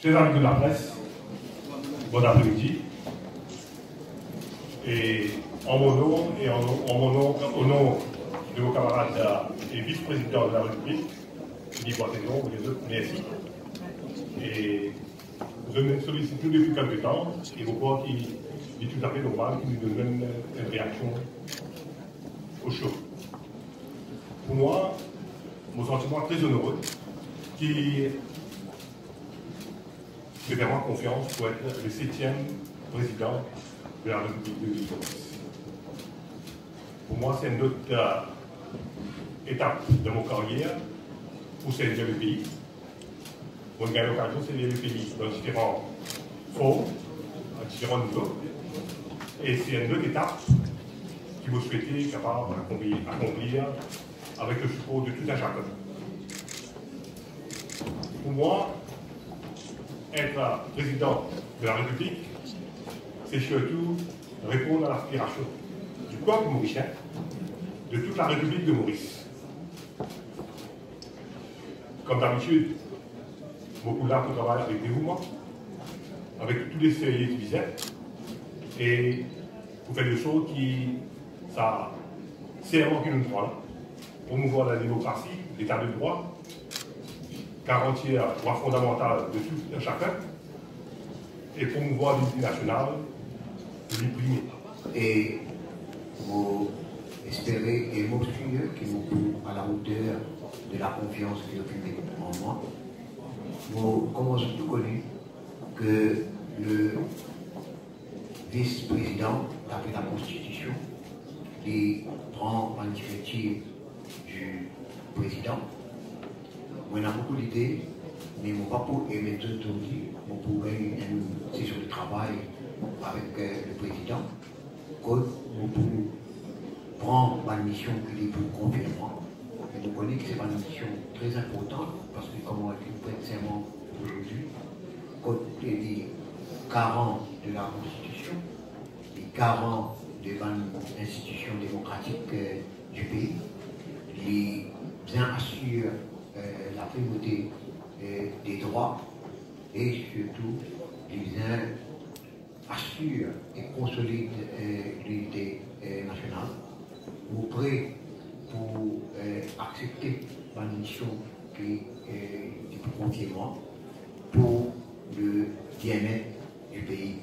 Chers amis de la presse, bon après-midi. Et en mon nom et au nom de vos camarades et vice-présidents de la République, Philippe Boitezon, vous les autres, merci. Et je me sollicite depuis quelque temps et vous crois qu'il est tout à fait normal qu'il nous donne une réaction au chaud. Pour moi, mon sentiment très honoreux, qui me fait vraiment confiance pour être le 7e président de la République de l'île Maurice. Pour moi, c'est une autre étape de mon carrière pour servir le pays. On a l'occasion de servir le pays dans différents formes, à différents niveaux. Et c'est une autre étape qui vous souhaitez capable d'accomplir avec le support de tout un chacun. Pour moi, être président de la République, c'est surtout répondre à l'aspiration du peuple mauricien, de toute la République de Maurice. Comme d'habitude, beaucoup là pour travailler avec dévouement, avec tous les sérieux qui visaient, et pour faire des choses qui, ça, c'est vraiment qui nous prend là, promouvoir la démocratie, l'état de droit, garantir le droit fondamental de tout un chacun, et promouvoir l'unité nationale, de l'imprimer. Et vous espérez et vous suivez qui vous à la hauteur de la confiance que vous avez en moi. Vous commencez tout connu que le vice-président d'après la Constitution qui prend l'initiative du président. On a beaucoup d'idées, mais mon papa est maintenant dit, on pourrait une session de travail avec le président, qu'on peut prendre ma mission qu'il est pour confirmant. Et nous connaissons que c'est une mission très importante, parce que comme on a dit précisément aujourd'hui, quand il est garant de la Constitution, et garant de l'institution démocratique du pays, il bien assure la primauté des droits et surtout il vient assure et consolide l'unité nationale. Vous prêt pour accepter la mission qui est pour confier moi pour le bien-être du pays.